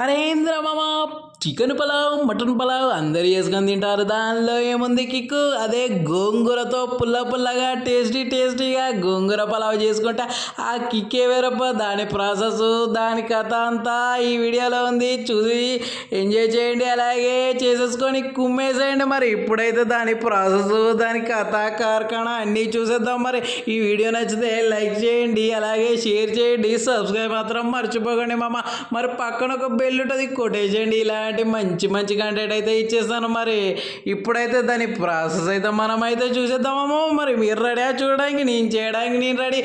హరేంద్ర మామ chicken pulao mutton pulao అందరు వేసుకొని తింటారు. దానిలో ఏముంది కిక్కు? అదే గోంగూరతో పుల్లగా టేస్టీగా గోంగూర పలావ్ చేసుకుంటా ఆ కిక్కే వేరప్ప. దాని ప్రాసెస్ దాని కథ అంతా ఈ వీడియోలో ఉంది, చూసి ఎంజాయ్ చేయండి. అలాగే చేసేసుకొని కుమ్మేసేయండి. మరి ఇప్పుడైతే దాని ప్రాసెస్ దాని కథ కార్ఖానా అన్నీ చూసేద్దాం. మరి ఈ వీడియో నచ్చితే లైక్ చేయండి, అలాగే షేర్ చేయండి, సబ్స్క్రైబ్ మాత్రం మర్చిపోకండి మామ. మరి పక్కన ఒక బెల్ ఉంటుంది, కొట్టేసేయండి. ఇలాంటి మంచి కంటెంట్ అయితే ఇచ్చేస్తాను. మరి ఇప్పుడైతే దాని ప్రాసెస్ అయితే మనం అయితే చూసేద్దామో. మరి మీరు రెడీ చూడడానికి, నేను చేయడానికి నేను రెడీ.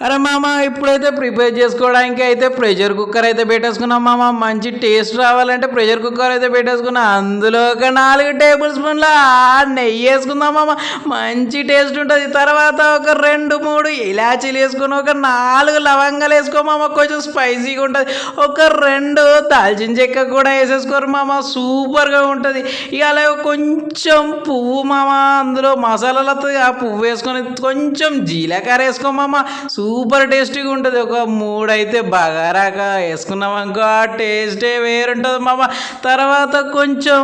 అరే మామ, ఇప్పుడైతే ప్రిపేర్ చేసుకోవడానికి అయితే ప్రెషర్ కుక్కర్ అయితే పెట్టేసుకున్నాం మామ. మంచి టేస్ట్ రావాలంటే ప్రెషర్ కుక్కర్ అయితే పెట్టేసుకున్నా. అందులో ఒక 4 టేబుల్ స్పూన్ల నెయ్యి వేసుకుందాం మామ, మంచి టేస్ట్ ఉంటుంది. తర్వాత ఒక 2-3 ఇలాచీలు వేసుకుని, ఒక 4 లవంగాలు వేసుకో మామ, కొంచెం స్పైసీగా ఉంటుంది. ఒక 2 దాల్చిన చెక్క కూడా వేసేసుకోరు మామ, సూపర్గా ఉంటుంది. ఇక అలాగే కొంచెం పువ్వు మామ, అందులో మసాలాలు వస్తుంది, ఆ పువ్వు వేసుకొని కొంచెం జీలకర్ర వేసుకో మామ, సూపర్ టేస్టీగా ఉంటుంది. ఒక 3 అయితే బగారాక వేసుకున్నాం అనుకో, ఆ టేస్టే వేరుంటుంది మామ. తర్వాత కొంచెం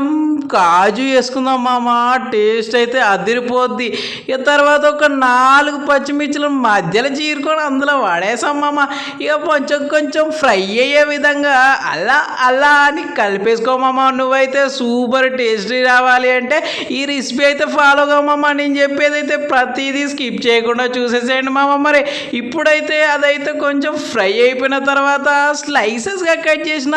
కాజు వేసుకుందాం మామ, టేస్ట్ అయితే అదిరిపోద్ది. ఇక తర్వాత ఒక 4 పచ్చిమిర్చిలు మధ్యలో చీరుకొని అందులో వాడేసాం మామ. ఇక కొంచెం ఫ్రై అయ్యే విధంగా అలా అని కలిపేసుకో మామ. నువ్వైతే సూపర్ టేస్టీ రావాలి అంటే ఈ రెసిపీ అయితే ఫాలోగా మామ. నేను చెప్పేది అయితే ప్రతిదీ స్కిప్ చేయకుండా చూసేసేయండి మామ. మరి ఇప్పుడైతే అదైతే కొంచెం ఫ్రై అయిపోయిన తర్వాత స్లైసెస్గా కట్ చేసిన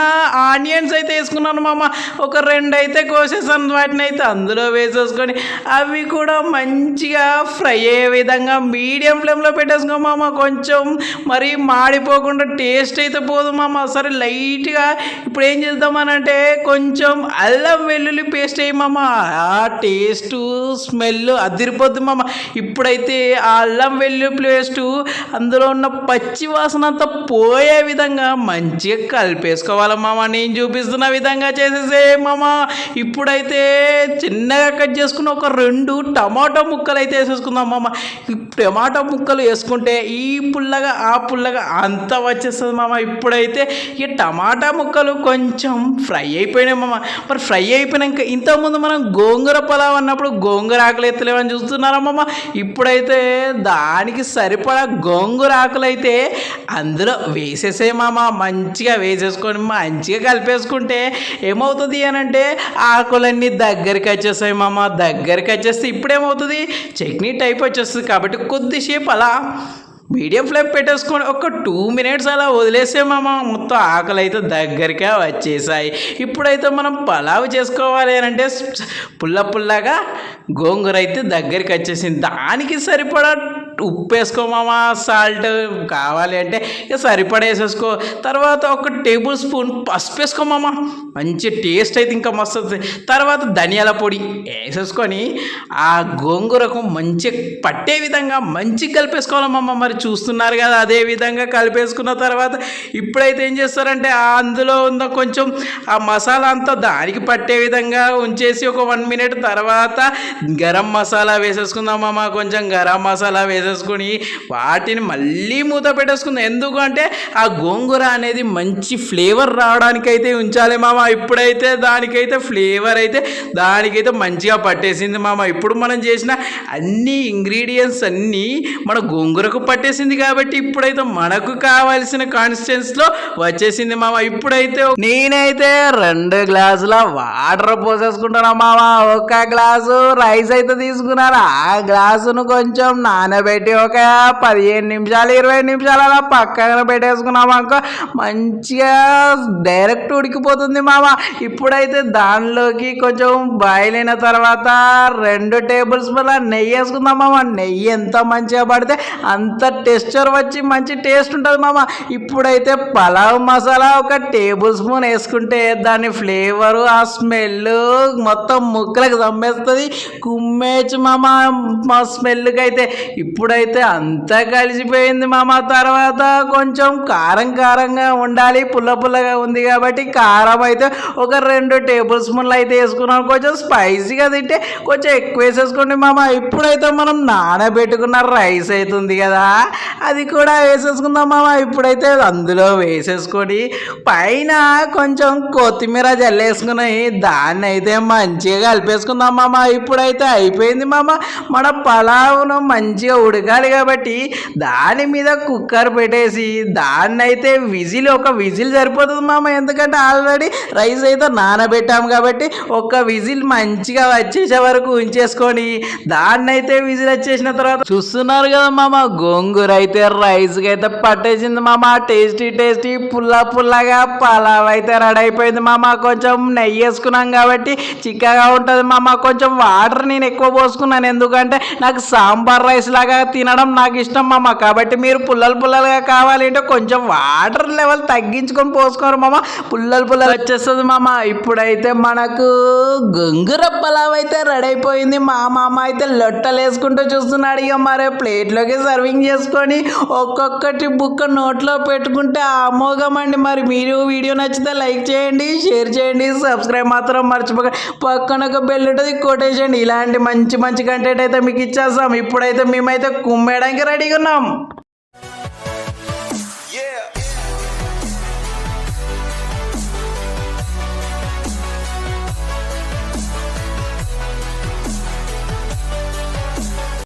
ఆనియన్స్ అయితే వేసుకున్నాను మామ. ఒక 2 అయితే కోసేసాను, వాటిని అయితే అందులో వేసేసుకొని అవి కూడా మంచిగా ఫ్రై అయ్యే విధంగా మీడియం ఫ్లేమ్లో పెట్టేసుకో మామ. కొంచెం మరి మాడిపోకుండా టేస్ట్ అయితే పోదు మామ. సరే లైట్గా ఇప్పుడు ఏం చేద్దామనంటే కొంచెం అల్లం వెల్లుల్లి పేస్ట్ వేయి మామ, ఆ టేస్ట్ స్మెల్ అదిరిపోద్ది మామ. ఇప్పుడైతే ఆ అల్లం వెల్లుల్లి పేస్టు అందులో ఉన్న పచ్చి వాసన అంతా పోయే విధంగా మంచిగా కలిపేసుకోవాలి మామ. నేను చూపిస్తున్న విధంగా చేసేసే మామ. ఇప్పుడైతే చిన్నగా కట్ చేసుకున్న ఒక 2 టమాటో ముక్కలు అయితే వేసేసుకుందాం మామ. టమాటో ముక్కలు వేసుకుంటే ఈ పుల్లగా ఆ పుల్లగా అంతా వచ్చేస్తుంది మామ. ఇప్పుడైతే ఈ టమాటా ముక్కలు కొంచెం ఫ్రై అయిపోయినాయి మామ. మరి ఫ్రై అయిపోయినాక ఇంతకుముందు మనం గోంగూర పలావ్ అన్నప్పుడు గోంగూర ఆకులు ఎత్తలేమని చూస్తున్నారా మామ. ఇప్పుడైతే దానికి సరిపడా గోంగూర ఆకులు అయితే అందులో వేసేసే మామ. మంచిగా వేసేసుకొని మంచిగా కలిపేసుకుంటే ఏమవుతుంది అని అంటే ఆకులన్నీ దగ్గరికి వచ్చేస్తాయి మామ. దగ్గరికి వచ్చేస్తే ఇప్పుడేమవుతుంది, చట్నీ టైప్ వచ్చేస్తుంది. కాబట్టి కొద్దిసేపు అలా మీడియం ఫ్లేమ్ పెట్టేసుకొని ఒక 2 మినిట్స్ అలా వదిలేసే మామ. మొత్తం ఆకలి అయితే దగ్గరికే వచ్చేసాయి. ఇప్పుడైతే మనం పలావ్ చేసుకోవాలి అని అంటే పుల్లగా గోంగూర అయితే దగ్గరికి వచ్చేసింది. దానికి సరిపడా ఉప్పు వేసుకో మామ, సాల్ట్ కావాలి అంటే ఇక సరిపడా వేసేసుకో. తర్వాత ఒక 1 టేబుల్ స్పూన్ పసుపు వేసుకో మామ, మంచి టేస్ట్ అయితే ఇంకా మస్తు వస్తుంది. తర్వాత ధనియాల పొడి వేసేసుకొని ఆ గోంగూరకు మంచి పట్టే విధంగా మంచిగా కలిపేసుకోవాలి మామ. మరి చూస్తున్నారు కదా, అదే విధంగా కలిపేసుకున్న తర్వాత ఇప్పుడైతే ఏం చేస్తారంటే అందులో ఉన్న కొంచెం ఆ మసాలా అంతా దానికి పట్టే విధంగా ఉంచేసి ఒక 1 మినిట్ తర్వాత గరం మసాలా వేసేసుకుందాం మామ. కొంచెం గరం మసాలా వేసేసుకొని వాటిని మళ్ళీ మూత పెట్టేసుకుందాం. ఎందుకంటే ఆ గోంగూర అనేది మంచి ఫ్లేవర్ రావడానికి అయితే ఉంచాలి మామ. ఇప్పుడైతే దానికైతే ఫ్లేవర్ అయితే దానికైతే మంచిగా పట్టేసింది మామ. ఇప్పుడు మనం చేసిన అన్ని ఇంగ్రీడియంట్స్ అన్నీ మన గోంగూరకు పట్టేసింది కాబట్టి ఇప్పుడైతే మనకు కావాల్సిన కాన్సిస్టెన్సీలో వచ్చేసింది మామ. ఇప్పుడైతే నేనైతే 2 గ్లాసుల వాటర్ పోసేసుకుంటున్నా మామ. 1 గ్లాసు రైస్ అయితే తీసుకున్నాను. ఆ గ్లాసును కొంచెం నానబెట్టి ఒక 15 నిమిషాలు 20 నిమిషాలు అలా పక్కన పెట్టేసుకున్నాం అనుకో, మంచిగా డైరెక్ట్ ఉడికిపోతుంది మామ. ఇప్పుడైతే దానిలోకి కొంచెం బాయిల్ అయిన తర్వాత 2 టేబుల్ స్పూన్ల నెయ్యి వేసుకుందాం మామ. నెయ్యి ఎంత మంచిగా పడితే అంత టెక్స్చర్ వచ్చి మంచి టేస్ట్ ఉంటుంది మామ. ఇప్పుడైతే పలావ్ మసాలా ఒక 1 టేబుల్ స్పూన్ వేసుకుంటే దాని ఫ్లేవరు ఆ స్మెల్ మొత్తం ముక్కలకు చంపేస్తుంది. కుమ్మేచ్చు మామ మా స్మెల్కి అయితే. ఇప్పుడు ఇప్పుడైతే అంతా కలిసిపోయింది మామ. తర్వాత కొంచెం కారం కారంగా ఉండాలి, పుల్ల పుల్లగా ఉంది కాబట్టి కారం అయితే ఒక 2 టేబుల్ స్పూన్లు అయితే వేసుకున్నాం. కొంచెం స్పైసీగా తింటే కొంచెం ఎక్కువ వేసేసుకోండి మామ. ఇప్పుడైతే మనం నానబెట్టుకున్న రైస్ అవుతుంది కదా, అది కూడా వేసేసుకుందాం మామ. ఇప్పుడైతే అందులో వేసేసుకొని పైన కొంచెం కొత్తిమీర జల్లేసుకుని దాన్ని అయితే మంచిగా కలిపేసుకుందాం మామ. ఇప్పుడైతే అయిపోయింది మామ. మన పలావును మంచిగా ఉడకాలి కాబట్టి దాని మీద కుక్కర్ పెట్టేసి దాన్ని అయితే ఒక విజిల్ సరిపోతుంది మామ. ఎందుకంటే ఆల్రెడీ రైస్ అయితే నానబెట్టాం కాబట్టి ఒక విజిల్ మంచిగా వచ్చేసే వరకు ఉంచేసుకొని దాన్ని అయితే విజిల్ వచ్చేసిన తర్వాత చూస్తున్నారు కదా మామ, గోంగూర అయితే రైస్కి అయితే పట్టేసింది మామ. టేస్టీ పుల్లగా పలావ్ అయితే రెడీ అయిపోయింది మామ. కొంచెం నెయ్యి వేసుకున్నాం కాబట్టి చిక్కగా ఉంటుంది మామ. కొంచెం వాటర్ నేను ఎక్కువ పోసుకున్నాను, ఎందుకంటే నాకు సాంబార్ రైస్ లాగా తినడం నాకు ఇష్టం మామ. కాబట్టి మీరు పుల్లలుగా కావాలంటే కొంచెం వాటర్ లెవెల్ తగ్గించుకొని పోసుకోరు మామ, పుల్లలు వచ్చేస్తుంది మామ. ఇప్పుడైతే మనకు గొంగూర పలావ్ అయితే రెడీ అయిపోయింది. మా మామ అయితే లొట్టలు వేసుకుంటూ చూస్తున్నాడు. ఇక మరి ప్లేట్లోకి సర్వింగ్ చేసుకొని ఒక్కొక్కటి బుక్క నోట్లో పెట్టుకుంటే అమోఘమండి. మరి మీరు వీడియో నచ్చితే లైక్ చేయండి, షేర్ చేయండి, సబ్స్క్రైబ్ మాత్రం మర్చిపోకండి. పక్కన ఒక బెల్ ఉంటుంది, కొట్టేసేయండి. ఇలాంటి మంచి కంటెంట్ అయితే మీకు ఇచ్చేస్తాం. ఇప్పుడైతే మేమైతే కుమ్మేయడానికి రెడీగా ఉన్నాం.